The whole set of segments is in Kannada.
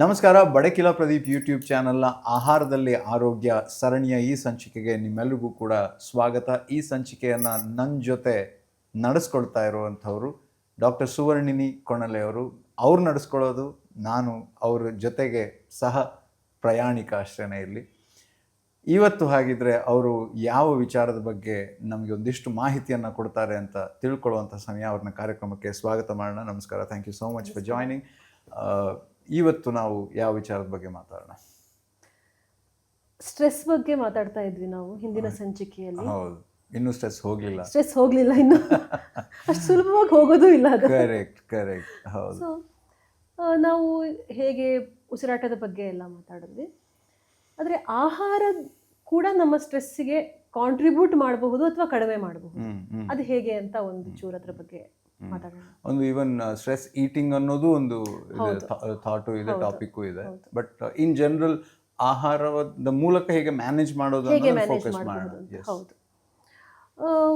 ನಮಸ್ಕಾರ. ಬಡಕಿಲ ಪ್ರದೀಪ್ ಯೂಟ್ಯೂಬ್ ಚಾನಲ್ನ ಆಹಾರದಲ್ಲಿ ಆರೋಗ್ಯ ಸರಣಿಯ ಈ ಸಂಚಿಕೆಗೆ ನಿಮ್ಮೆಲ್ಲರಿಗೂ ಕೂಡ ಸ್ವಾಗತ. ಈ ಸಂಚಿಕೆಯನ್ನು ನನ್ನ ಜೊತೆ ನಡೆಸ್ಕೊಳ್ತಾ ಇರುವಂಥವರು ಡಾಕ್ಟರ್ ಸುವರ್ಣಿನಿ ಕೊಣಲೆ ಅವರು. ಅವ್ರು ನಡೆಸ್ಕೊಳ್ಳೋದು, ನಾನು ಅವ್ರ ಜೊತೆಗೆ ಸಹ ಪ್ರಯಾಣಿಕ ಅಷ್ಟೇ ಇಲ್ಲಿ. ಇವತ್ತು ಹಾಗಿದ್ರೆ ಅವರು ಯಾವ ವಿಚಾರದ ಬಗ್ಗೆ ನಮಗೆ ಒಂದಿಷ್ಟು ಮಾಹಿತಿಯನ್ನು ಕೊಡ್ತಾರೆ ಅಂತ ತಿಳ್ಕೊಳ್ಳುವಂಥ ಸಮಯ. ಅವ್ರನ್ನ ಕಾರ್ಯಕ್ರಮಕ್ಕೆ ಸ್ವಾಗತ ಮಾಡೋಣ. ನಮಸ್ಕಾರ. Thank you so much for joining. ಇವತ್ತು ನಾವು ಯಾವ ವಿಚಾರದ ಬಗ್ಗೆ ಮಾತಾಡೋಣ? ಸ್ಟ್ರೆಸ್ ಬಗ್ಗೆ ಮಾತಾಡ್ತಾ ಇದ್ವಿ ನಾವು ಹಿಂದಿನ ಸಂಚಿಕೆಯಲ್ಲಿ. ಹೌದು, ಇನ್ನೂ ಸ್ಟ್ರೆಸ್ ಹೋಗಲಿಲ್ಲ ಇನ್ನು ಅಷ್ಟು ಸುಲಭವಾಗಿ ಹೋಗೋದು ಇಲ್ಲ ಅದು. ಕರೆಕ್ಟ್. ಹೌದು. ಸೊ ನಾವು ಹೇಗೆ ಉಸಿರಾಟದ ಬಗ್ಗೆ ಎಲ್ಲ ಮಾತಾಡಿದ್ವಿ. ಆದರೆ ಆಹಾರ ಕೂಡ ನಮ್ಮ ಸ್ಟ್ರೆಸ್ಸಿಗೆ ಕಾಂಟ್ರಿಬ್ಯೂಟ್ ಮಾಡಬಹುದು ಅಥವಾ ಕಡಿಮೆ ಮಾಡಬಹುದು. ಅದು ಹೇಗೆ ಅಂತ ಒಂದು ಚೂರು ಅದ್ರ ಬಗ್ಗೆ ಮಾತಾಡೋಣ. ಒಂದು ಈವನ್ ಸ್ಟ್ರೆಸ್ ಈಟಿಂಗ್ ಅನ್ನೋದು ಒಂದು ಥಾಟು ಇದೆ, ಟಾಪಿಕ್ಕು ಇದೆ. ಬಟ್ ಇನ್ ಜನರಲ್ ಆಹಾರದ ಮೂಲಕ ಹೇಗೆ ಮ್ಯಾನೇಜ್ ಮಾಡೋದು ಫೋಕಸ್ ಮಾಡೋಣ. ಹೌದು.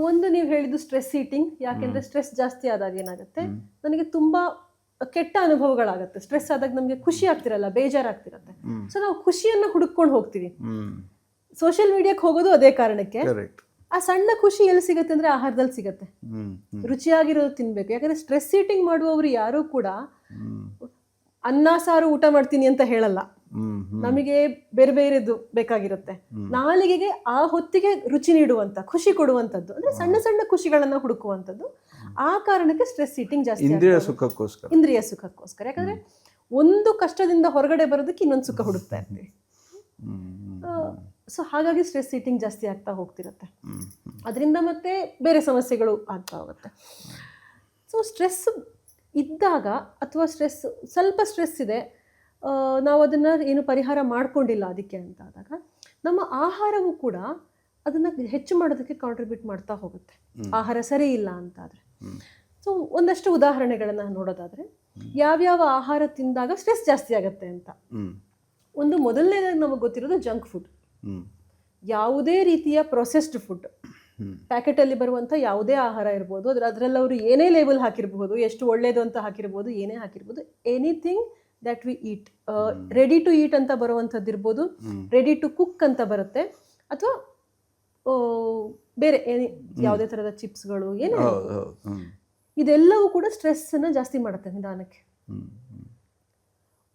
ಒಂದು ನೀವು ಹೇಳಿದ್ದು ಸ್ಟ್ರೆಸ್ ಈಟಿಂಗ್. ಯಾಕೆಂದ್ರೆ ಸ್ಟ್ರೆಸ್ ಜಾಸ್ತಿ ಆದಾಗ ಏನಾಗುತ್ತೆ, ನನಗೆ ತುಂಬಾ ಕೆಟ್ಟ ಅನುಭವಗಳಾಗುತ್ತೆ. ಸ್ಟ್ರೆಸ್ ಆದಾಗ ನಮಗೆ ಖುಷಿ ಆಗ್ತಿರಲ್ಲ, ಬೇಜಾರಾಗ್ತಿರತ್ತೆ. ಸೊ ನಾವು ಖುಷಿಯನ್ನ ಹುಡುಕೊಂಡು ಹೋಗ್ತೀವಿ. ಸೋಷಿಯಲ್ ಮೀಡಿಯಾಕ್ಕೆ ಹೋಗೋದು ಅದೇ ಕಾರಣಕ್ಕೆ. ಆ ಸಣ್ಣ ಖುಷಿ ಎಲ್ಲಿ ಸಿಗುತ್ತೆ ಅಂದ್ರೆ ಆಹಾರದಲ್ಲಿ ಸಿಗತ್ತೆ. ರುಚಿಯಾಗಿರೋದು ತಿನ್ಬೇಕು. ಯಾಕಂದ್ರೆ ಸ್ಟ್ರೆಸ್ ಈಟಿಂಗ್ ಮಾಡುವವರು ಯಾರು ಕೂಡ ಅನ್ನ ಸಾರು ಊಟ ಮಾಡ್ತೀನಿ ಅಂತ ಹೇಳಲ್ಲ. ನಮಗೆ ಬೇರೆ ಬೇರೆದು ಬೇಕಾಗಿರುತ್ತೆ. ನಾಲಿಗೆಗೆ ಆ ಹೊತ್ತಿಗೆ ರುಚಿ ನೀಡುವಂತ, ಖುಷಿ ಕೊಡುವಂತದ್ದು, ಅಂದ್ರೆ ಸಣ್ಣ ಸಣ್ಣ ಖುಷಿಗಳನ್ನ ಹುಡುಕುವಂಥದ್ದು. ಆ ಕಾರಣಕ್ಕೆ ಸ್ಟ್ರೆಸ್ ಈಟಿಂಗ್ ಜಾಸ್ತಿ. ಇಂದ್ರಿಯ ಸುಖಕ್ಕೋಸ್ಕರ. ಯಾಕಂದ್ರೆ ಒಂದು ಕಷ್ಟದಿಂದ ಹೊರಗಡೆ ಬರೋದಕ್ಕೆ ಇನ್ನೊಂದು ಸುಖ ಹುಡುಕ್ತಾ ಇರ್ತೀವಿ. ಸೊ ಹಾಗಾಗಿ ಸ್ಟ್ರೆಸ್ ಈಟಿಂಗ್ ಜಾಸ್ತಿ ಆಗ್ತಾ ಹೋಗ್ತಿರುತ್ತೆ. ಅದರಿಂದ ಮತ್ತೆ ಬೇರೆ ಸಮಸ್ಯೆಗಳು ಆಗ್ತಾ ಹೋಗುತ್ತೆ. ಸೊ ಸ್ಟ್ರೆಸ್ ಇದ್ದಾಗ ಅಥವಾ ಸ್ವಲ್ಪ ಸ್ಟ್ರೆಸ್ ಇದೆ, ನಾವು ಅದನ್ನು ಏನು ಪರಿಹಾರ ಮಾಡ್ಕೊಂಡಿಲ್ಲ ಅದಕ್ಕೆ ಅಂತ ಆದಾಗ, ನಮ್ಮ ಆಹಾರವು ಕೂಡ ಅದನ್ನು ಹೆಚ್ಚು ಮಾಡೋದಕ್ಕೆ ಕಾಂಟ್ರಿಬ್ಯೂಟ್ ಮಾಡ್ತಾ ಹೋಗುತ್ತೆ. ಆಹಾರ ಸರಿ ಇಲ್ಲ ಅಂತಾದರೆ. ಸೊ ಒಂದಷ್ಟು ಉದಾಹರಣೆಗಳನ್ನು ನೋಡೋದಾದರೆ, ಯಾವ್ಯಾವ ಆಹಾರ ತಿಂದಾಗ ಸ್ಟ್ರೆಸ್ ಜಾಸ್ತಿ ಆಗುತ್ತೆ ಅಂತ. ಒಂದು ಮೊದಲನೇದಾಗಿ ನಮಗೆ ಗೊತ್ತಿರೋದು ಜಂಕ್ ಫುಡ್. ಯಾವುದೇ ರೀತಿಯ ಪ್ರೊಸೆಸ್ಡ್ ಫುಡ್, ಪ್ಯಾಕೆಟಲ್ಲಿ ಬರುವಂಥ ಯಾವುದೇ ಆಹಾರ ಇರ್ಬೋದು, ಅದರಲ್ಲಿ ಅವರು ಏನೇ ಲೇಬಲ್ ಹಾಕಿರ್ಬೋದು, ಎಷ್ಟು ಒಳ್ಳೇದು ಅಂತ ಹಾಕಿರ್ಬೋದು, ಏನೇ ಹಾಕಿರ್ಬೋದು, anything that we eat, ready to eat ಅಂತ ಬರುವಂಥದ್ದು ಇರ್ಬೋದು, ರೆಡಿ ಟು ಕುಕ್ ಅಂತ ಬರುತ್ತೆ, ಅಥವಾ ಬೇರೆ ಯಾವುದೇ ಥರದ ಚಿಪ್ಸ್ಗಳು ಏನೇ, ಇದೆಲ್ಲವೂ ಕೂಡ ಸ್ಟ್ರೆಸ್ಸನ್ನು ಜಾಸ್ತಿ ಮಾಡುತ್ತೆ ನಿಧಾನಕ್ಕೆ.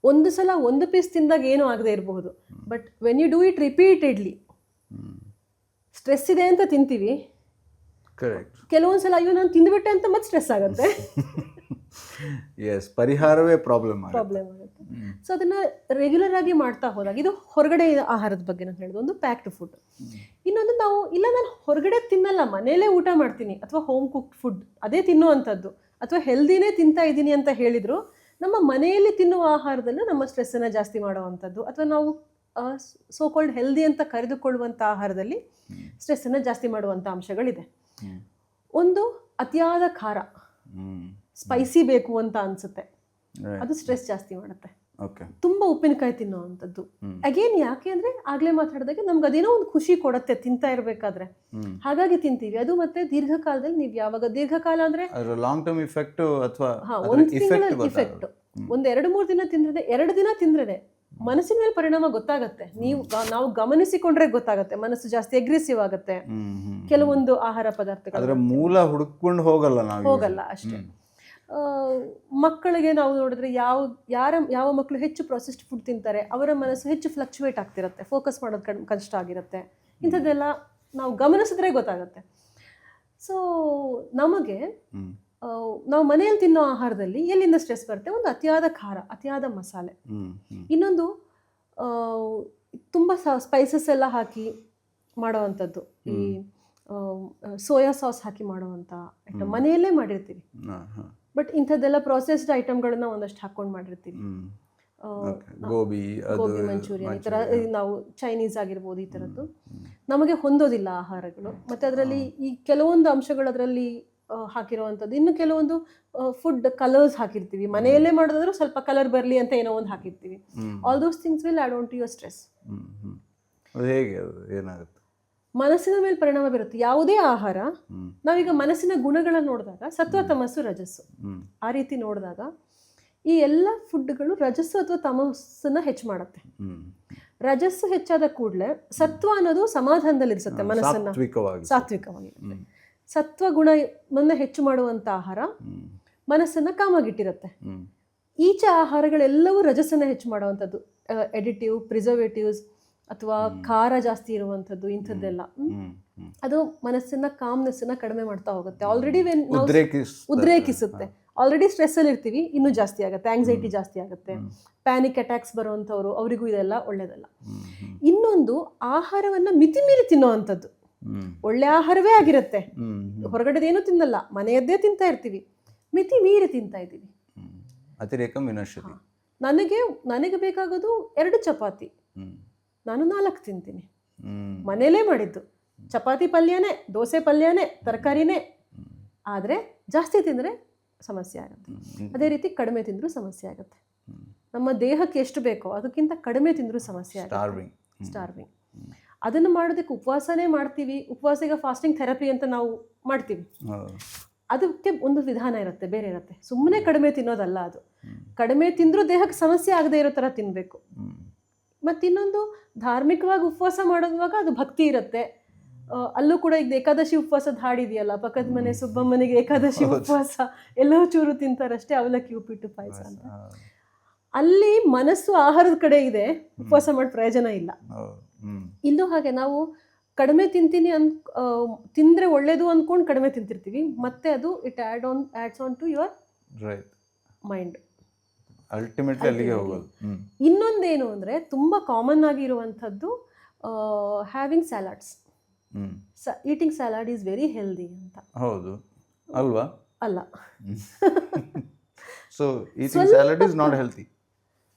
ಒಂದು ಸಲ ಒಂದು ಪೀಸ್ ತಿಂದಾಗ ಏನೂ ಆಗದೆ ಇರಬಹುದು, but when you do it repeatedly, stress ಇದೆ ಅಂತ ತಿಂತೀವಿ, ಕೆಲವೊಂದ್ಸಲ ಅಯ್ಯೋ ನಾನು ತಿಂದುಬಿಟ್ಟೆ ಅಂತ ಮತ್ತೆ ಸ್ಟ್ರೆಸ್ ಆಗುತ್ತೆ. ಪರಿಹಾರವೇ ಪ್ರಾಬ್ಲಮ್ ಆಗುತ್ತೆ. ಸೊ ಅದನ್ನ ರೆಗ್ಯುಲರ್ ಆಗಿ ಮಾಡ್ತಾ ಹೋದಾಗ, ಇದು ಹೊರಗಡೆ ಆಹಾರದ ಬಗ್ಗೆ ನಾನು ಹೇಳಿದ್ದು, ಒಂದು ಪ್ಯಾಕ್ಡ್ ಫುಡ್. ಇನ್ನೊಂದು, ನಾನು ಹೊರಗಡೆ ತಿನ್ನಲ್ಲ, ಮನೇಲೇ ಊಟ ಮಾಡ್ತೀನಿ, ಅಥವಾ ಹೋಮ್ ಕುಕ್ಡ್ ಫುಡ್ ಅದೇ ತಿನ್ನುವಂಥದ್ದು, ಅಥವಾ ಹೆಲ್ದಿನೇ ತಿಂತಾ ಇದ್ದೀನಿ ಅಂತ ಹೇಳಿದ್ರು, ನಮ್ಮ ಮನೆಯಲ್ಲಿ ತಿನ್ನುವ ಆಹಾರದಲ್ಲೂ ನಮ್ಮ ಸ್ಟ್ರೆಸ್ಸನ್ನು ಜಾಸ್ತಿ ಮಾಡುವಂಥದ್ದು, ಅಥವಾ ನಾವು ಸೋ ಕಾಲ್ಡ್ ಹೆಲ್ದಿ ಅಂತ ಕರೆದುಕೊಳ್ಳುವಂಥ ಆಹಾರದಲ್ಲಿ ಸ್ಟ್ರೆಸ್ಸನ್ನು ಜಾಸ್ತಿ ಮಾಡುವಂಥ ಅಂಶಗಳಿದೆ. ಒಂದು, ಅತಿಯಾದ ಖಾರ, ಸ್ಪೈಸಿ ಬೇಕು ಅಂತ ಅನ್ಸುತ್ತೆ, ಅದು ಸ್ಟ್ರೆಸ್ ಜಾಸ್ತಿ ಮಾಡುತ್ತೆ. ತುಂಬ ಉಪ್ಪಿನಕಾಯಿ ತಿನ್ನುವಂಥದ್ದು, ಅಗೇನ್ ಯಾಕೆ ಅಂದರೆ ಆಗಲೇ ಮಾತಾಡಿದಾಗೆ ನಮ್ಗೆ ಅದೇನೋ ಒಂದು ಖುಷಿ ಕೊಡುತ್ತೆ ತಿಂತಾ ಇರಬೇಕಾದ್ರೆ, ಹಾಗಾಗಿ ತಿಂತೀವಿ. ಅದು ಮತ್ತೆ ದೀರ್ಘಕಾಲದಲ್ಲಿ, ನೀವು ಯಾವಾಗ ದೀರ್ಘಕಾಲ ಅಂದರೆ ಲಾಂಗ್ ಟರ್ಮ್ ಇಫೆಕ್ಟ್, ಅಥವಾ ಒಂದು ತಿಂಗಳ ಇಫೆಕ್ಟ್, ಒಂದು 2-3 ದಿನ ತಿಂದ್ರೆ, 2 ದಿನ ತಿಂದ್ರೆ ಮನಸ್ಸಿನ ಮೇಲೆ ಪರಿಣಾಮ ಗೊತ್ತಾಗತ್ತೆ. ನಾವು ಗಮನಿಸಿಕೊಂಡ್ರೆ ಗೊತ್ತಾಗತ್ತೆ, ಮನಸ್ಸು ಜಾಸ್ತಿ ಅಗ್ರೆಸಿವ್ ಆಗುತ್ತೆ. ಕೆಲವೊಂದು ಆಹಾರ ಪದಾರ್ಥಗಳು ಮೂಲ ಹುಡುಕೊಂಡು ಹೋಗಲ್ಲ ಅಷ್ಟೇ. ಮಕ್ಕಳಿಗೆ ನಾವು ನೋಡಿದ್ರೆ, ಯಾವ ಮಕ್ಕಳು ಹೆಚ್ಚು ಪ್ರೊಸೆಸ್ಡ್ ಫುಡ್ ತಿಂತಾರೆ, ಅವರ ಮನಸ್ಸು ಹೆಚ್ಚು ಫ್ಲಕ್ಚುವೇಟ್ ಆಗ್ತಿರುತ್ತೆ, ಫೋಕಸ್ ಮಾಡೋದು ಕಷ್ಟ ಆಗಿರುತ್ತೆ. ಇಂಥದ್ದೆಲ್ಲ ನಾವು ಗಮನಿಸಿದ್ರೆ ಗೊತ್ತಾಗತ್ತೆ. ಸೊ ನಮಗೆ ನಾವು ಮನೆಯಲ್ಲಿ ತಿನ್ನೋ ಆಹಾರದಲ್ಲಿ ಎಲ್ಲಿಂದ ಸ್ಟ್ರೆಸ್ ಬರುತ್ತೆ? ಒಂದು, ಅತಿಯಾದ ಖಾರ, ಅತಿಯಾದ ಮಸಾಲೆ. ಇನ್ನೊಂದು, ತುಂಬ ಸ್ಪೈಸಸ್ ಎಲ್ಲ ಹಾಕಿ ಮಾಡೋವಂಥದ್ದು, ಈ ಸೋಯಾ ಸಾಸ್ ಹಾಕಿ ಮಾಡುವಂಥ ಐಟಮ್ ಮನೆಯಲ್ಲೇ ಮಾಡಿರ್ತೀವಿ, ಬಟ್ ಇಂಥದ್ದೆಲ್ಲ ಪ್ರೊಸೆಸ್ಡ್ ಐಟಮ್ಗಳನ್ನ ಒಂದಷ್ಟು ಹಾಕೊಂಡು ಮಾಡಿರ್ತೀವಿ. ಗೋಬಿ ಮಂಚೂರಿಯನ್, ಈ ಥರ ನಾವು ಚೈನೀಸ್ ಆಗಿರ್ಬೋದು, ಈ ಥರದ್ದು ನಮಗೆ ಹೊಂದೋದಿಲ್ಲ ಆಹಾರಗಳು. ಮತ್ತು ಅದರಲ್ಲಿ ಈ ಕೆಲವೊಂದು ಅಂಶಗಳು ಅದರಲ್ಲಿ ಹಾಕಿರುವಂಥದ್ದು. ಇನ್ನು ಕೆಲವೊಂದು ಫುಡ್ ಕಲರ್ಸ್ ಹಾಕಿರ್ತೀವಿ, ಮನೆಯಲ್ಲೇ ಮಾಡೋದಾದ್ರೂ ಸ್ವಲ್ಪ ಕಲರ್ ಬರಲಿ ಅಂತ ಏನೋ ಒಂದು ಹಾಕಿರ್ತೀವಿ. All those things will add on to your stress. ಏನಾಗುತ್ತೆ? ಮನಸ್ಸಿನ ಮೇಲೆ ಪರಿಣಾಮ ಬೀರುತ್ತೆ. ಯಾವುದೇ ಆಹಾರ, ನಾವೀಗ ಮನಸ್ಸಿನ ಗುಣಗಳನ್ನು ನೋಡಿದಾಗ ಸತ್ವ, ತಮಸ್ಸು, ರಜಸ್ಸು, ಆ ರೀತಿ ನೋಡಿದಾಗ ಈ ಎಲ್ಲ ಫುಡ್ಗಳು ರಜಸ್ಸು ಅಥವಾ ತಮಸ್ಸನ್ನ ಹೆಚ್ಚು ಮಾಡುತ್ತೆ. ರಜಸ್ಸು ಹೆಚ್ಚಾದ ಕೂಡಲೇ ಸತ್ವ ಅನ್ನೋದು ಸಮಾಧಾನದಲ್ಲಿರಿಸುತ್ತೆ ಮನಸ್ಸನ್ನ, ಸಾತ್ವಿಕವಾಗಿರುತ್ತೆ. ಸತ್ವ ಗುಣವನ್ನ ಹೆಚ್ಚು ಮಾಡುವಂಥ ಆಹಾರ ಮನಸ್ಸನ್ನ ಕಾಮಾಗಿಟ್ಟಿರುತ್ತೆ. ಈಚೆ ಆಹಾರಗಳೆಲ್ಲವೂ ರಜಸ್ಸನ್ನ ಹೆಚ್ಚು ಮಾಡುವಂಥದ್ದು, ಎಡಿಟಿವ್, ಪ್ರಿಸರ್ವೇಟಿವ್ಸ್ ಅಥವಾ ಖಾರ ಜಾಸ್ತಿ ಇರುವಂಥದ್ದು, ಇಂಥದ್ದೆಲ್ಲ ಅದು ಮನಸ್ಸಿನ ಕಾಮ್ನೆಸ್ಸನ್ನ ಕಡಿಮೆ ಮಾಡ್ತಾ ಹೋಗುತ್ತೆ. ಆಲ್ರೆಡಿ ಉದ್ರೇಕಿಸುತ್ತೆ. ಆಲ್ರೆಡಿ ಸ್ಟ್ರೆಸ್ಸಲ್ಲಿ ಇರ್ತೀವಿ, ಇನ್ನೂ ಜಾಸ್ತಿ ಆಗುತ್ತೆ, ಆಂಗ್ಸೈಟಿ ಜಾಸ್ತಿ ಆಗುತ್ತೆ, ಪ್ಯಾನಿಕ್ ಅಟ್ಯಾಕ್ಸ್ ಬರುವಂಥವ್ರು ಅವರಿಗೂ ಇದೆಲ್ಲ ಒಳ್ಳೇದಲ್ಲ. ಇನ್ನೊಂದು, ಆಹಾರವನ್ನು ಮಿತಿ ಮೀರಿ ತಿನ್ನುವಂಥದ್ದು. ಒಳ್ಳೆ ಆಹಾರವೇ ಆಗಿರುತ್ತೆ, ಹೊರಗಡೆದೇನು ತಿನ್ನಲ್ಲ, ಮನೆಯದ್ದೇ ತಿಂತಾ ಇರ್ತೀವಿ, ಮಿತಿ ಮೀರಿ ತಿಂತಾ ಇದ್ದೀವಿ. ಅತಿರೇಕ ವಿನಶ್ಯತಿ. ನನಗೆ ಬೇಕಾಗೋದು 2 ಚಪಾತಿ, ನಾನು 4 ತಿಂತೀನಿ. ಮನೇಲೇ ಮಾಡಿದ್ದು ಚಪಾತಿ ಪಲ್ಯನೇ, ದೋಸೆ ಪಲ್ಯನೇ, ತರಕಾರಿನೇ. ಆದರೆ ಜಾಸ್ತಿ ತಿಂದರೆ ಸಮಸ್ಯೆ ಆಗುತ್ತೆ. ಅದೇ ರೀತಿ ಕಡಿಮೆ ತಿಂದರೂ ಸಮಸ್ಯೆ ಆಗುತ್ತೆ. ನಮ್ಮ ದೇಹಕ್ಕೆ ಎಷ್ಟು ಬೇಕೋ ಅದಕ್ಕಿಂತ ಕಡಿಮೆ ತಿಂದರೂ ಸಮಸ್ಯೆ ಆಗುತ್ತೆ. ಸ್ಟಾರ್ವಿಂಗ್. ಅದನ್ನು ಮಾಡೋದಕ್ಕೆ ಉಪವಾಸನೇ ಮಾಡ್ತೀವಿ. ಉಪವಾಸಿಗ ಫಾಸ್ಟಿಂಗ್ ಥೆರಪಿ ಅಂತ ನಾವು ಮಾಡ್ತೀವಿ. ಅದಕ್ಕೆ ಒಂದು ವಿಧಾನ ಇರುತ್ತೆ, ಬೇರೆ ಇರುತ್ತೆ. ಸುಮ್ಮನೆ ಕಡಿಮೆ ತಿನ್ನೋದಲ್ಲ ಅದು. ಕಡಿಮೆ ತಿಂದರೂ ದೇಹಕ್ಕೆ ಸಮಸ್ಯೆ ಆಗದೆ ಇರೋ ಥರ ತಿನ್ನಬೇಕು. ಮತ್ತಿನ್ನೊಂದು, ಧಾರ್ಮಿಕವಾಗಿ ಉಪವಾಸ ಮಾಡೋದುವಾಗ ಅದು ಭಕ್ತಿ ಇರುತ್ತೆ. ಅಲ್ಲೂ ಕೂಡ ಈಗ ಏಕಾದಶಿ ಉಪವಾಸದ ಹಾಡಿದೆಯಲ್ಲ, ಪಕ್ಕದ ಮನೆ ಸುಬ್ಬಮ್ಮನಿಗೆ ಏಕಾದಶಿ ಉಪವಾಸ, ಎಲ್ಲೋ ಚೂರು ತಿಂತಾರಷ್ಟೇ, ಅವಲಕ್ಕಿ ಉಪ್ಪಿಟ್ಟು ಪಾಯಸ ಅಂತ. ಅಲ್ಲಿ ಮನಸ್ಸು ಆಹಾರದ ಕಡೆ ಇದೆ, ಉಪವಾಸ ಮಾಡಿ ಪ್ರಯೋಜನ ಇಲ್ಲ. ಇಲ್ಲೂ ಹಾಗೆ ನಾವು ಕಡಿಮೆ ತಿಂತೀನಿ ತಿಂದರೆ ಒಳ್ಳೇದು ಅಂದ್ಕೊಂಡು ಕಡಿಮೆ ತಿಂತಿರ್ತೀವಿ, ಮತ್ತೆ ಅದು adds on to your mind. Ultimately ಅಲ್ಲಿಗೆ ಹೋಗೋದು. ಇನ್ನೊಂದೇನು ಅಂದರೆ, ತುಂಬ ಕಾಮನ್ ಆಗಿರುವಂಥದ್ದು having salads. Eating salad is very healthy ಅಂತ. ಹೌದು ಅಲ್ವಾ? ಅಲ್ಲ. So eating salad is not healthy.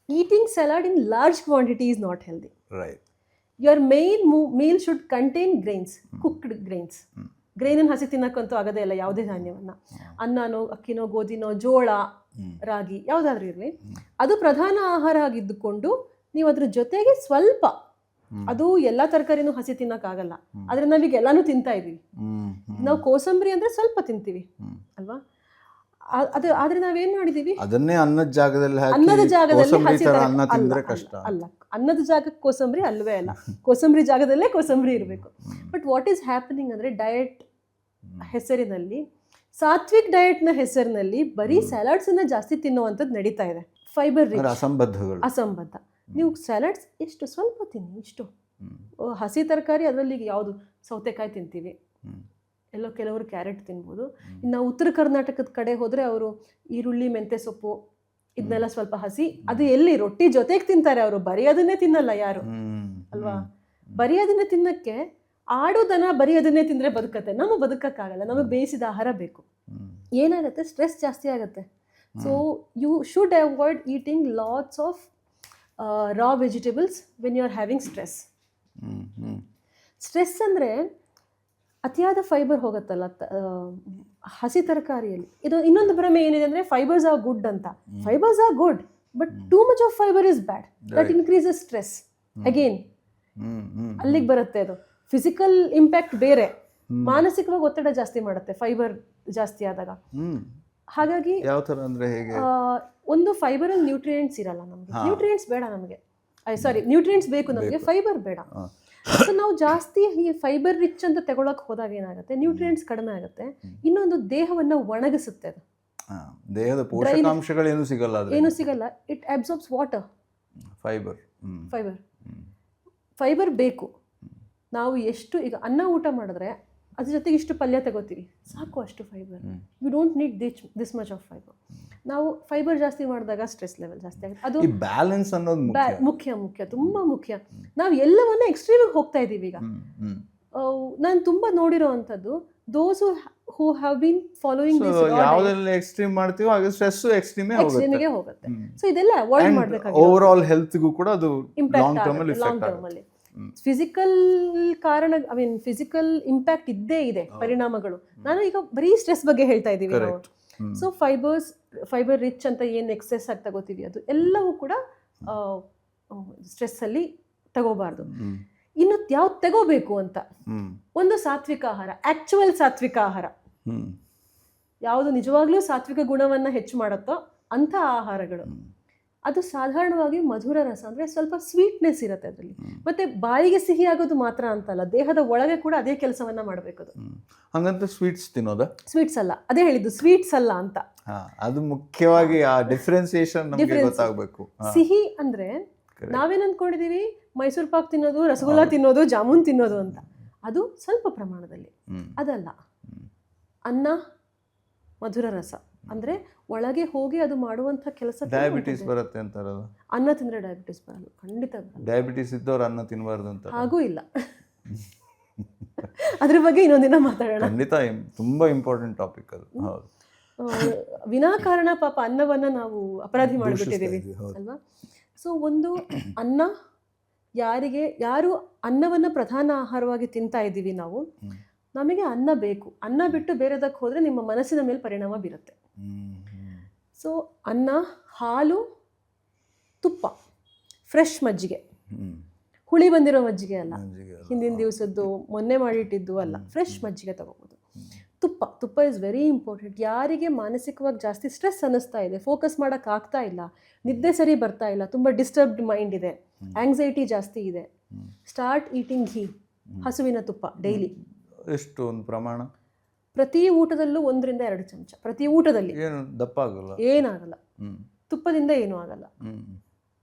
Eating salad in large quantity is not healthy. Right. Your main meal should contain grains, cooked grains. ಗ್ರೈನನ್ನು ಹಸಿ ತಿನ್ನಕ್ಕಂತೂ ಆಗೋದೇ ಇಲ್ಲ, ಯಾವುದೇ ಧಾನ್ಯವನ್ನು. ಅನ್ನನೋ, ಅಕ್ಕಿನೋ, ಗೋಧಿನೋ, ಜೋಳ, ರಾಗಿ ಯಾವುದಾದ್ರೂ ಇರಲಿ, ಅದು ಪ್ರಧಾನ ಆಹಾರ ಆಗಿದ್ದುಕೊಂಡು ನೀವು ಅದ್ರ ಜೊತೆಗೆ ಸ್ವಲ್ಪ, ಅದು ಎಲ್ಲ ತರಕಾರಿನೂ ಹಸಿ ತಿನ್ನೋಕ್ಕಾಗಲ್ಲ, ಆದರೆ ನಾವೀಗ ಎಲ್ಲಾನು ತಿಂತಾ ಇದ್ದೀವಿ. ನಾವು ಕೋಸಂಬರಿ ಅಂದರೆ ಸ್ವಲ್ಪ ತಿಂತೀವಿ ಅಲ್ವಾ? ಅದು ಆದರೆ ನಾವೇನು ಮಾಡಿದ್ದೀವಿ, ಅದನ್ನೇ ಅನ್ನದ ಜಾಗದಲ್ಲಿ ಅಲ್ಲ, ಅನ್ನದ ಜಾಗಕ್ಕೆ ಕೋಸಂಬರಿ ಅಲ್ವೇ ಅಲ್ಲ, ಕೋಸಂಬರಿ ಜಾಗದಲ್ಲೇ ಕೋಸಂಬರಿ ಇರಬೇಕು. ಬಟ್ ವಾಟ್ ಈಸ್ ಹ್ಯಾಪನಿಂಗ್ ಅಂದರೆ, ಡಯಟ್ ಹೆಸರಿನಲ್ಲಿ, ಸಾತ್ವಿಕ್ ಡಯಟ್ನ ಹೆಸರಿನಲ್ಲಿ ಬರೀ ಸ್ಯಾಲಡ್ಸನ್ನು ಜಾಸ್ತಿ ತಿನ್ನುವಂಥದ್ದು ನಡೀತಾ ಇದೆ. ಫೈಬರ್ ರಿಚ್, ಅಸಂಬದ್ಧ. ನೀವು ಸ್ಯಾಲಡ್ಸ್ ಎಷ್ಟು ಸ್ವಲ್ಪ ತಿನ್ನಿ, ಇಷ್ಟು ಹಸಿ ತರಕಾರಿ, ಅದರಲ್ಲಿ ಯಾವುದು ಸೌತೆಕಾಯಿ ತಿಂತೀವಿ, ಎಲ್ಲೋ ಕೆಲವರು ಕ್ಯಾರೆಟ್ ತಿನ್ಬೋದು. ಇನ್ನು ಉತ್ತರ ಕರ್ನಾಟಕದ ಕಡೆ ಹೋದರೆ ಅವರು ಈರುಳ್ಳಿ, ಮೆಂತ್ಯ ಸೊಪ್ಪು ಇದನ್ನೆಲ್ಲ ಸ್ವಲ್ಪ ಹಸಿ, ಅದು ಎಲ್ಲಿ ರೊಟ್ಟಿ ಜೊತೆಗೆ ತಿಂತಾರೆ ಅವರು, ಬರೀ ಅದನ್ನೇ ತಿನ್ನಲ್ಲ ಯಾರು ಅಲ್ವಾ? ಬರೀ ಅದನ್ನೇ ತಿನ್ನಕ್ಕೆ, ಆಡು ದನ ಬರೀ ಅದನ್ನೇ ತಿಂದರೆ ಬದುಕತ್ತೆ, ನಮಗೆ ಬದುಕಕ್ಕಾಗಲ್ಲ, ನಮಗೆ ಬೇಯಿಸಿದ ಆಹಾರ ಬೇಕು. ಏನಾಗುತ್ತೆ, ಸ್ಟ್ರೆಸ್ ಜಾಸ್ತಿ ಆಗುತ್ತೆ. So you should avoid eating lots of raw vegetables when you are having stress. Stress ಅಂದರೆ ಅತಿಯಾದ ಫೈಬರ್ ಹೋಗುತ್ತಲ್ಲ ಹಸಿ ತರಕಾರಿಯಲ್ಲಿ. ಇದು ಇನ್ನೊಂದು ಭ್ರಮೆ ಏನಿದೆ ಅಂದರೆ, ಫೈಬರ್ಸ್ ಆರ್ ಗುಡ್ ಅಂತ. Fibres are good, but too much of fibre is bad. That increases stress. Again ಅಲ್ಲಿಗೆ ಬರುತ್ತೆ. ಅದು ಫಿಸಿಕಲ್ ಇಂಪ್ಯಾಕ್ಟ್ ಬೇರೆ, ಮಾನಸಿಕವಾಗಿ ಒತ್ತಡ ಜಾಸ್ತಿ ಮಾಡುತ್ತೆ ಫೈಬರ್ ಜಾಸ್ತಿ ಆದಾಗ. ಹಾಗಾಗಿ ಯಾವ ಥರ ಅಂದರೆ ಹೇಗೆ, ಒಂದು ಫೈಬರಲ್ಲಿ ನ್ಯೂಟ್ರಿಯೆಂಟ್ಸ್ ಇರಲ್ಲ ನಮಗೆ, ನ್ಯೂಟ್ರಿಯೆಂಟ್ಸ್ ಬೇಡ ನಮಗೆ, ನ್ಯೂಟ್ರಿಯೆಂಟ್ಸ್ ಬೇಕು ನಮಗೆ, ಫೈಬರ್ ಬೇಡ. ಸೊ ನಾವು ಜಾಸ್ತಿ ಈ ಫೈಬರ್ ರಿಚ್ ಅಂತ ತಗೊಳಕ್ ಹೋದಾಗ ಏನಾಗುತ್ತೆ, ನ್ಯೂಟ್ರಿಯೆಂಟ್ಸ್ ಕಡಿಮೆ ಆಗುತ್ತೆ. ಇನ್ನೊಂದು, ದೇಹವನ್ನು ಒಣಗಿಸುತ್ತೆ ಅದು, ದೇಹದ ಪೋಷಕಾಂಶಗಳೇನು ಸಿಗಲ್ಲ, ಏನು ಸಿಗಲ್ಲ. It absorbs water. ಫೈಬರ್ ಬೇಕು. ನಾವು ಎಷ್ಟು ಈಗ ಅನ್ನ ಊಟ ಮಾಡಿದ್ರೆ ಅದ್ರ ಜೊತೆಗೆ ಇಷ್ಟು ಪಲ್ಯ ತಗೋತೀವಿ, ಸಾಕು ಅಷ್ಟು fibre. You don't need this much of fibre. ನಾವು ಫೈಬರ್ ಜಾಸ್ತಿ ಮಾಡಿದಾಗ ಸ್ಟ್ರೆಸ್ ಲೆವೆಲ್ ಜಾಸ್ತಿ ಆಗುತ್ತೆ. ಅದು ಬ್ಯಾಲೆನ್ಸ್ ಅನ್ನೋದು ಮುಖ್ಯ, ತುಂಬಾ ಮುಖ್ಯ. ನಾವು ಎಲ್ಲವನ್ನ ಎಕ್ಸ್ಟ್ರೀಮಿಗೆ ಹೋಗ್ತಾ ಇದ್ದೀವಿ ಈಗ. ನಾನು ತುಂಬಾ ನೋಡಿರೋ ಅಂಥದ್ದು, those who have been following this, ಯಾವುದೆಲ್ಲ ಎಕ್ಸ್ಟ್ರೀಮ್ ಮಾಡ್ತೀವೋ ಹಾಗೆ ಸ್ಟ್ರೆಸ್ ಎಕ್ಸ್ಟ್ರೀಮಿಗೆ ಹೋಗುತ್ತೆ. ಸೊ ಇದೆಲ್ಲ ಅವಾಯ್ಡ್ ಮಾಡಬೇಕಾಗುತ್ತೆ. ಓವರ್ ಆಲ್ ಹೆಲ್ತ್ಗೂ ಕೂಡ ಅದು ಲಾಂಗ್ ಟರ್ಮ್ ಅಲ್ಲಿ ಫಿಸಿಕಲ್ ಕಾರಣ, ಫಿಸಿಕಲ್ ಇಂಪ್ಯಾಕ್ಟ್ ಇದ್ದೇ ಇದೆ, ಪರಿಣಾಮಗಳು. ನಾನು ಈಗ ಬರೀ ಸ್ಟ್ರೆಸ್ ಬಗ್ಗೆ ಹೇಳ್ತಾ ಇದ್ದೀವಿ ನಾವು. ಸೊ ಫೈಬರ್ ರಿಚ್ ಅಂತ ಏನು ಎಕ್ಸೆಸ್ ಆಗಿ ತಗೋತೀವಿ, ಅದು ಎಲ್ಲವೂ ಕೂಡ ಸ್ಟ್ರೆಸ್ಸಲ್ಲಿ ತಗೋಬಾರ್ದು. ಇನ್ನು ಯಾವ್ದು ತಗೋಬೇಕು ಅಂತ, ಒಂದು ಸಾತ್ವಿಕ ಆಹಾರ, ಆಕ್ಚುವಲ್ ಸಾತ್ವಿಕ ಆಹಾರ, ಯಾವುದು ನಿಜವಾಗ್ಲೂ ಸಾತ್ವಿಕ ಗುಣವನ್ನು ಹೆಚ್ಚು ಮಾಡುತ್ತೋ ಅಂಥ ಆಹಾರಗಳು. ಅದು ಸಾಧಾರಣವಾಗಿ ಮಧುರ ರಸ, ಅಂದರೆ ಸ್ವಲ್ಪ ಸ್ವೀಟ್ನೆಸ್ ಇರುತ್ತೆ ಅದರಲ್ಲಿ. ಮತ್ತು ಬಾಯಿಗೆ ಸಿಹಿ ಆಗೋದು ಮಾತ್ರ ಅಂತಲ್ಲ, ದೇಹದ ಒಳಗೆ ಕೂಡ ಅದೇ ಕೆಲಸವನ್ನು ಮಾಡಬೇಕು ಅದು. ಹಂಗಂತ ಸ್ವೀಟ್ಸ್ ತಿನ್ನೋದಾ? ಸ್ವೀಟ್ಸ್ ಅಲ್ಲ, ಅದೇ ಹೇಳಿದ್ದು ಸ್ವೀಟ್ಸ್ ಅಲ್ಲ ಅಂತ. ಅದು ಮುಖ್ಯವಾಗಿ ಆ ಡಿಫ್ರೆನ್ಸಿಯೇಷನ್ ನಮಗೆ ಗೊತ್ತಾಗಬೇಕು. ಸಿಹಿ ಅಂದರೆ ನಾವೇನು ಅಂದ್ಕೊಂಡಿದ್ದೀವಿ, ಮೈಸೂರು ಪಾಕ್ ತಿನ್ನೋದು, ರಸಗುಲ್ಲ ತಿನ್ನೋದು, ಜಾಮೂನ್ ತಿನ್ನೋದು ಅಂತ. ಅದು ಸ್ವಲ್ಪ ಪ್ರಮಾಣದಲ್ಲಿ, ಅದಲ್ಲ. ಅನ್ನ ಮಧುರ ರಸ ಅಂದರೆ ಒಳಗೆ ಹೋಗಿ ಅದು ಮಾಡುವಂಥ ಕೆಲಸ. ಡಯಾಬಿಟಿಸ್ ಬರುತ್ತೆ ಅಂತಾರಲ್ಲ, ಅನ್ನ ತಿಂದರೆ ಡಯಾಬಿಟಿಸ್ ಬರಲ್ಲ, ಖಂಡಿತ ಬರಲ್ಲ. ಡಯಾಬಿಟಿಸ್ ಇದ್ದವ್ರು ಅನ್ನ ತಿನ್ನಬಾರ್ದು ಅಂತ ಹಾಗೂ ಇಲ್ಲ. ಅದ್ರ ಬಗ್ಗೆ ಇನ್ನೊಂದಿನ ಮಾತಾಡೋಣ. ಖಂಡಿತ ತುಂಬಾ ಇಂಪಾರ್ಟೆಂಟ್ ಟಾಪಿಕ್ ಅದು. ಹೌದು, ವಿನಾಕಾರಣ ಪಾಪ ಅನ್ನವನ್ನು ನಾವು ಅಪರಾಧಿ ಮಾಡಿಬಿಟ್ಟಿದ್ದೀವಿ ಅಲ್ವಾ? ಸೊ ಒಂದು ಅನ್ನ, ಯಾರು ಅನ್ನವನ್ನು ಪ್ರಧಾನ ಆಹಾರವಾಗಿ ತಿಂತಾ ಇದ್ದೀವಿ ನಾವು, ನಮಗೆ ಅನ್ನ ಬೇಕು. ಅನ್ನ ಬಿಟ್ಟು ಬೇರೆದಕ್ಕೆ ಹೋದರೆ ನಿಮ್ಮ ಮನಸ್ಸಿನ ಮೇಲೆ ಪರಿಣಾಮ ಬೀರುತ್ತೆ. ಸೊ ಅನ್ನ, ಹಾಲು, ತುಪ್ಪ, ಫ್ರೆಶ್ ಮಜ್ಜಿಗೆ, ಹುಳಿ ಬಂದಿರೋ ಮಜ್ಜಿಗೆ ಅಲ್ಲ, ಹಿಂದಿನ ದಿವಸದ್ದು ಮೊನ್ನೆ ಮಾಡಿಟ್ಟಿದ್ದು ಅಲ್ಲ, ಫ್ರೆಶ್ ಮಜ್ಜಿಗೆ ತಗೋಬೋದು. ತುಪ್ಪ ಇಸ್ ವೆರಿ ಇಂಪಾರ್ಟೆಂಟ್. ಯಾರಿಗೆ ಮಾನಸಿಕವಾಗಿ ಜಾಸ್ತಿ ಸ್ಟ್ರೆಸ್ ಅನ್ನಿಸ್ತಾ ಇದೆ, ಫೋಕಸ್ ಮಾಡೋಕ್ಕಾಗ್ತಾ ಇಲ್ಲ, ನಿದ್ದೆ ಸರಿ ಬರ್ತಾ ಇಲ್ಲ, ತುಂಬ ಡಿಸ್ಟರ್ಬ್ಡ್ ಮೈಂಡ್ ಇದೆ, ಆಂಗ್ಸೈಟಿ ಜಾಸ್ತಿ ಇದೆ, ಸ್ಟಾರ್ಟ್ ಈಟಿಂಗ್ ಘೀ, ಹಸುವಿನ ತುಪ್ಪ ಡೈಲಿ. ಎಷ್ಟು ಒಂದು ಪ್ರಮಾಣ? ಪ್ರತಿ ಊಟದಲ್ಲೂ 1 ರಿಂದ 2 ಚಮಚ ಪ್ರತಿ ಊಟದಲ್ಲಿ. ಏನು ದಪ್ಪ ಆಗಲ್ಲ? ಏನಾಗಲ್ಲ, ತುಪ್ಪದಿಂದ ಏನೂ ಆಗಲ್ಲ.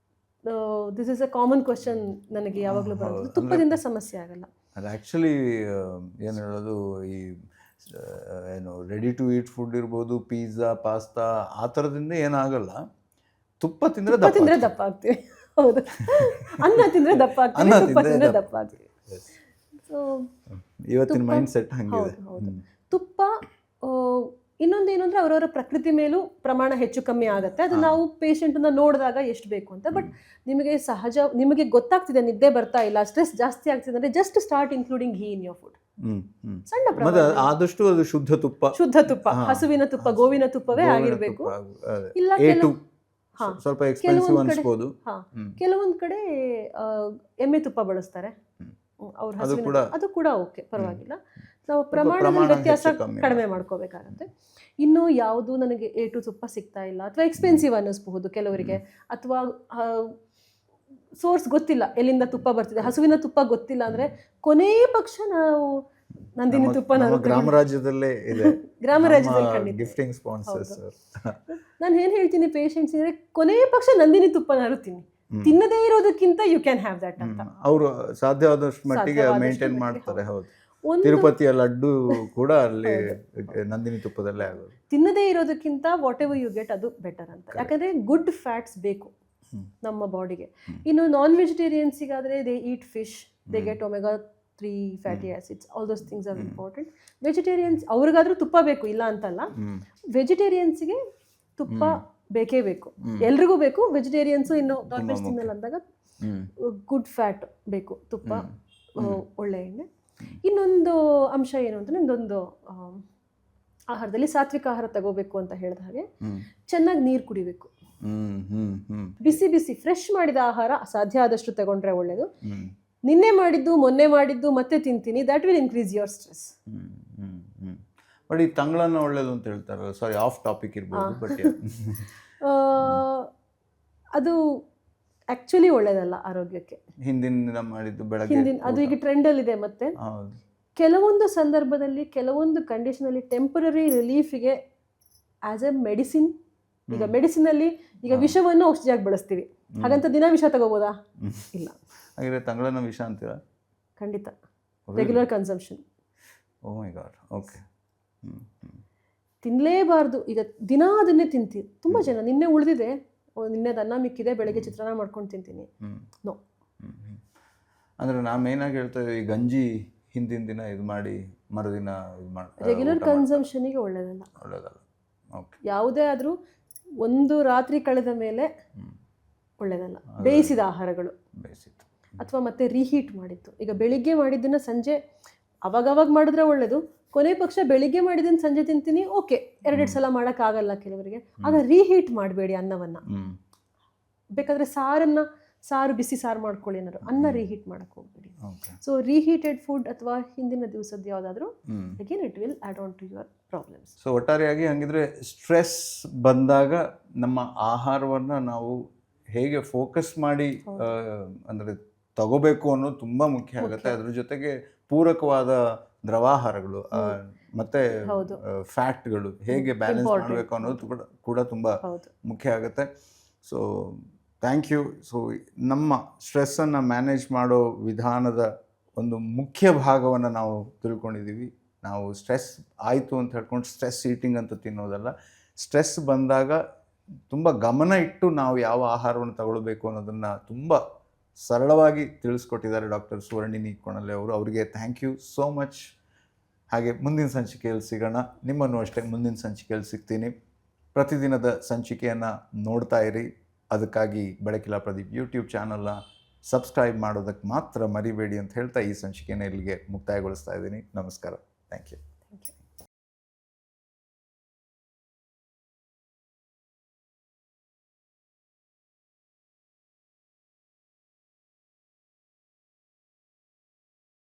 This is a common question ನನಗೆ ಯಾವಾಗಲೂ ಬರೋದು, ತುಪ್ಪದಿಂದ ಸಮಸ್ಯೆ ಆಗಲ್ಲ. ಅದು ಆ್ಯಕ್ಚುಲಿ ಏನು ಹೇಳೋದು, ಈ ಏನು ರೆಡಿ ಟು ಈಟ್ ಫುಡ್ ಇರ್ಬೋದು, ಪಿಜ್ಜಾ, ಪಾಸ್ತಾ, ಆ ಥರದಿಂದ ಏನಾಗಲ್ಲ. ತುಪ್ಪ ತಿಂದರೆ ದಪ್ಪ ಆಗ್ತೀವಿ. ಹೌದು, ಅನ್ನ ತಿಂದರೆ ದಪ್ಪ ಆಗ್ತೀವಿ, ತುಪ್ಪ ತಿಂದರೆ ದಪ್ಪ ಆಗ್ತೀವಿ. ಸೊ ಇವತ್ತಿನ ಮೈಂಡ್ ಸೆಟ್ ಹಂಗಿದೆ. ಹೌದು. ತುಪ್ಪ ಇನ್ನೊಂದೇನು ಅಂದರೆ ಅವರವರ ಪ್ರಕೃತಿ ಮೇಲೂ ಪ್ರಮಾಣ ಹೆಚ್ಚು ಕಮ್ಮಿ ಆಗುತ್ತೆ. ಅದು ನಾವು ಪೇಷಂಟನ್ನು ನೋಡಿದಾಗ ಎಷ್ಟು ಬೇಕು ಅಂತ. ಬಟ್ ನಿಮಗೆ ಗೊತ್ತಾಗ್ತಿದೆ ನಿದ್ದೆ ಬರ್ತಾ ಇಲ್ಲ, ಸ್ಟ್ರೆಸ್ ಜಾಸ್ತಿ ಆಗ್ತಿದೆ ಅಂದರೆ just start including ghee in your food. ಸಣ್ಣ ಪ್ರಮಾಣ, ಆದಷ್ಟು ಅದು ಶುದ್ಧ ತುಪ್ಪ, ಹಸುವಿನ ತುಪ್ಪ, ಗೋವಿನ ತುಪ್ಪವೇ ಆಗಿರಬೇಕು. ಇಲ್ಲ ಸ್ವಲ್ಪ ಎಕ್ಸ್ಪೆನ್ಸಿವ್ ಅನ್ಸ್ಬೋದು. ಕೆಲವೊಂದು ಕಡೆ ಎಮ್ಮೆ ತುಪ್ಪ ಬಳಸ್ತಾರೆ, ಅವ್ರ ಹಸುವಿನ, ಅದು ಕೂಡ ಓಕೆ, ಪರವಾಗಿಲ್ಲ. ನಾವು ಪ್ರಮಾಣದ ವ್ಯತ್ಯಾಸ ಕಡಿಮೆ ಮಾಡ್ಕೋಬೇಕಾಗತ್ತೆ. ಇನ್ನು ಯಾವುದು ನನಗೆ A2 ತುಪ್ಪ ಸಿಗ್ತಾ ಇಲ್ಲ, ಅಥವಾ ಎಕ್ಸ್ಪೆನ್ಸಿವ್ ಅನ್ನಿಸ್ಬಹುದು ಕೆಲವರಿಗೆ, ಅಥವಾ ಸೋರ್ಸ್ ಗೊತ್ತಿಲ್ಲ ಎಲ್ಲಿಂದ ತುಪ್ಪ ಬರ್ತಿದೆ, ಹಸುವಿನ ತುಪ್ಪ ಗೊತ್ತಿಲ್ಲ ಅಂದರೆ ಕೊನೆಯ ಪಕ್ಷ ನಾವು ನಂದಿನಿ ತುಪ್ಪ. ಗ್ರಾಮ ರಾಜ್ಯದಲ್ಲೇ ಇದೆ, ಗಿಫ್ಟಿಂಗ್ ಸ್ಪಾನ್ಸರ್ಸ್. ನಾನು ಏನು ಹೇಳ್ತೀನಿ ಪೇಷಂಟ್ಸ್ ಅಂದರೆ, ಕೊನೆಯ ಪಕ್ಷ ನಂದಿನಿ ತುಪ್ಪನಾರು ತಿನ್ನದೇ ಇರೋದಕ್ಕಿಂತ ಯು ಕ್ಯಾನ್ ಹ್ಯಾವ್ ದಟ್ ಅಂತ ಅವರು ಸಾಧ್ಯವಾದಷ್ಟು ಮಟ್ಟಿಗೆ ಮೇಂಟೈನ್ ಮಾಡ್ತಾರೆ. ಹೌದು, ತಿರುಪತಿಯ ಲಡ್ಡು ಕೂಡ ಅಲ್ಲಿ ನಂದಿನಿ ತುಪ್ಪದಲ್ಲೇ ಆಗೋದು. ತಿನ್ನದೇ ಇರೋದಕ್ಕಿಂತ ವಾಟ್ ಎವರ್ ಯು ಗೆಟ್ ಅದು ಬೆಟರ್ ಅಂತ. ಯಾಕಂದರೆ ಗುಡ್ ಫ್ಯಾಟ್ಸ್ ಬೇಕು ನಮ್ಮ ಬಾಡಿಗೆ. ಇನ್ನು ನಾನ್ ವೆಜಿಟೇರಿಯನ್ಸಿಗಾದರೆ they eat fish, they get omega 3 fatty acids, all those things are important. Vegetarians ಅವ್ರಿಗಾದ್ರೂ ತುಪ್ಪ ಬೇಕು, ಇಲ್ಲ ಅಂತಲ್ಲ. ವೆಜಿಟೇರಿಯನ್ಸ್ಗೆ ತುಪ್ಪ ಬೇಕೇ ಬೇಕು, ಎಲ್ರಿಗೂ ಬೇಕು. ವೆಜಿಟೇರಿಯನ್ಸು ಇನ್ನು ನಾನ್ ವೆಜ್ ತಿನ್ನಲ್ಲ ಅಂದಾಗ ಗುಡ್ ಫ್ಯಾಟ್ ಬೇಕು, ತುಪ್ಪ, ಒಳ್ಳೆ ಎಣ್ಣೆ. ಇನ್ನೊಂದು ಅಂಶ ಏನು ಅಂದರೆ, ಒಂದೊಂದು ಆಹಾರದಲ್ಲಿ ಸಾತ್ವಿಕ ಆಹಾರ ತಗೋಬೇಕು ಅಂತ ಹೇಳಿದ ಹಾಗೆ ಚೆನ್ನಾಗಿ ನೀರು ಕುಡಿಬೇಕು. ಬಿಸಿ ಬಿಸಿ ಫ್ರೆಶ್ ಮಾಡಿದ ಆಹಾರ ಸಾಧ್ಯ ಆದಷ್ಟು ತಗೊಂಡ್ರೆ ಒಳ್ಳೆಯದು. ನಿನ್ನೆ ಮಾಡಿದ್ದು, ಮೊನ್ನೆ ಮಾಡಿದ್ದು ಮತ್ತೆ ತಿಂತೀನಿ, that will increase your stress. But ಈ ತಂಗಳನ್ನ ಒಳ್ಳೇದು ಅಂತ ಹೇಳ್ತಾರೆ. ಸಾರಿ, ಆಫ್ ಟಾಪಿಕ್ ಇರ್ಬೋದು, ಬಟ್ ಅದು ಆ್ಯಕ್ಚುಲಿ ಒಳ್ಳೇದಲ್ಲ ಆರೋಗ್ಯಕ್ಕೆ. ಹಿಂದಿನ ದಿನ ಮಾಡಿದ್ದು ಬೆಳಗ್ಗೆ, ಅದು ಈಗ ಟ್ರೆಂಡಲ್ಲಿದೆ. ಮತ್ತೆ ಕೆಲವೊಂದು ಸಂದರ್ಭದಲ್ಲಿ, ಕೆಲವೊಂದು ಕಂಡೀಷನಲ್ಲಿ ಟೆಂಪರರಿ ರಿಲೀಫಿಗೆ ಆ್ಯಸ್ ಎ ಮೆಡಿಸಿನ್. ಈಗ ಮೆಡಿಸಿನಲ್ಲಿ ಈಗ ವಿಷವನ್ನು ಔಷಧಿಯಾಗಿ ಬಳಸ್ತೀವಿ, ಹಾಗಂತ ದಿನ ವಿಷ ತಗೋಬೋದಾ? ಇಲ್ಲ. ಹಾಗಿದ್ರೆ ತಂಗಳನ್ನ ವಿಷ ಅಂತೀರಾ? ಖಂಡಿತ, ರೆಗ್ಯುಲರ್ ಕನ್ಸಂಪ್ಷನ್. ಓ ಮೈ ಗಾಡ್, ಓಕೆ. ತಿನ್ನಲೇಬಾರ್ದು. ಈಗ ದಿನ ಅದನ್ನೇ ತಿಂತೀವಿ. ತುಂಬ ಜನ ನಿನ್ನೆ ಉಳಿದಿದೆ, ನಿನ್ನೆದು ಅನ್ನ ಮಿಕ್ಕಿದೆ, ಬೆಳಗ್ಗೆ ಚಿತ್ರಾನ್ನ ಮಾಡ್ಕೊಂಡು ತಿಂತೀನಿ. ನೋ. ಅಂದರೆ ನಾ ಮೇಯ್ನಾಗಿ ಹೇಳ್ತಾ ಇದ್ದೀವಿ, ಈ ಗಂಜಿ ಹಿಂದಿನ ದಿನ ಇದು ಮಾಡಿ ಮರುದಿನ ಇದು ಮಾಡಿ ರೆಗ್ಯುಲರ್ ಕನ್ಸಂಪ್ಷನಿಗೆ ಒಳ್ಳೆಯದಲ್ಲ. ಓಕೆ. ಯಾವುದೇ ಆದರೂ ಒಂದು ರಾತ್ರಿ ಕಳೆದ ಮೇಲೆ ಒಳ್ಳೆಯದಲ್ಲ. ಬೇಯಿಸಿದ ಆಹಾರಗಳು, ಅಥವಾ ಮತ್ತೆ ರೀಹೀಟ್ ಮಾಡಿದ್ದು. ಈಗ ಬೆಳಿಗ್ಗೆ ಮಾಡಿದ್ದನ್ನು ಸಂಜೆ ಅವಾಗವಾಗ ಮಾಡಿದ್ರೆ ಒಳ್ಳೆಯದು. ಕೊನೆ ಪಕ್ಷ ಬೆಳಿಗ್ಗೆ ಮಾಡಿದ್ದನ್ನು ಸಂಜೆ ತಿಂತೀನಿ, ಓಕೆ, 2 ಸಲ ಮಾಡೋಕ್ಕಾಗಲ್ಲ ಕೆಲವರಿಗೆ, ಆಗ ರೀಹೀಟ್ ಮಾಡಬೇಡಿ ಅನ್ನವನ್ನು. ಬೇಕಾದರೆ ಸಾರು ಬಿಸಿ ಸಾರು ಮಾಡ್ಕೊಳ್ಳಿ ಏನಾದ್ರು, ಅನ್ನ ರೀಹೀಟ್ ಮಾಡಕ್ಕೆ ಹೋಗ್ಬೇಡಿ. ಓಕೆ. ಸೊ ರೀಹೀಟೆಡ್ ಫುಡ್ ಅಥವಾ ಹಿಂದಿನ ದಿವಸದ ಯಾವುದಾದ್ರೂ again it will add on to your problems. So ಒಟ್ಟಾರೆಯಾಗಿ ಹಂಗಿದ್ರೆ ಸ್ಟ್ರೆಸ್ ಬಂದಾಗ ನಮ್ಮ ಆಹಾರವನ್ನು ನಾವು ಹೇಗೆ ಫೋಕಸ್ ಮಾಡಿ ಅಂದರೆ ತಗೋಬೇಕು ಅನ್ನೋದು ತುಂಬ ಮುಖ್ಯ ಆಗುತ್ತೆ. ಅದ್ರ ಜೊತೆಗೆ ಪೂರಕವಾದ ದ್ರವಾಹಾರಗಳು ಮತ್ತೆ ಫ್ಯಾಟ್ಗಳು ಹೇಗೆ ಬ್ಯಾಲೆನ್ಸ್ ಮಾಡಬೇಕು ಅನ್ನೋದು ಕೂಡ ತುಂಬ ಮುಖ್ಯ ಆಗುತ್ತೆ. So thank you. ಸೊ ನಮ್ಮ ಸ್ಟ್ರೆಸ್ಸನ್ನು ಮ್ಯಾನೇಜ್ ಮಾಡೋ ವಿಧಾನದ ಒಂದು ಮುಖ್ಯ ಭಾಗವನ್ನು ನಾವು ತಿಳ್ಕೊಂಡಿದ್ದೀವಿ. ನಾವು ಸ್ಟ್ರೆಸ್ ಆಯಿತು ಅಂತ ಹೇಳ್ಕೊಂಡು ಸ್ಟ್ರೆಸ್ ಈಟಿಂಗ್ ಅಂತ ತಿನ್ನೋದಲ್ಲ, ಸ್ಟ್ರೆಸ್ ಬಂದಾಗ ತುಂಬ ಗಮನ ಇಟ್ಟು ನಾವು ಯಾವ ಆಹಾರವನ್ನು ತಗೊಳ್ಬೇಕು ಅನ್ನೋದನ್ನು ತುಂಬ ಸರಳವಾಗಿ ತಿಳಿಸ್ಕೊಟ್ಟಿದ್ದಾರೆ ಡಾಕ್ಟರ್ ಸುವರ್ಣಿನಿ ಕೊಣಲೆ ಅವರು. ಅವರಿಗೆ ಥ್ಯಾಂಕ್ ಯು ಸೋ ಮಚ್. ಹಾಗೆ ಮುಂದಿನ ಸಂಚಿಕೆಯಲ್ಲಿ ಸಿಗೋಣ. ನಿಮ್ಮನ್ನು ಅಷ್ಟೇ ಮುಂದಿನ ಸಂಚಿಕೆಯಲ್ಲಿ ಸಿಗ್ತೀನಿ. ಪ್ರತಿದಿನದ ಸಂಚಿಕೆಯನ್ನು ನೋಡ್ತಾ ಇರಿ. ಅದಕ್ಕಾಗಿ ಬೆಳಕಿಲ್ಲ ಪ್ರದೀಪ್ ಯೂಟ್ಯೂಬ್ ಚಾನಲ್ನ ಸಬ್ಸ್ಕ್ರೈಬ್ ಮಾಡೋದಕ್ಕೆ ಮಾತ್ರ ಮರಿಬೇಡಿ ಅಂತ ಹೇಳ್ತಾ ಈ ಸಂಚಿಕೆಯನ್ನು ಇಲ್ಲಿಗೆ ಮುಕ್ತಾಯಗೊಳಿಸ್ತಾ ಇದ್ದೀನಿ. ನಮಸ್ಕಾರ. Thank you.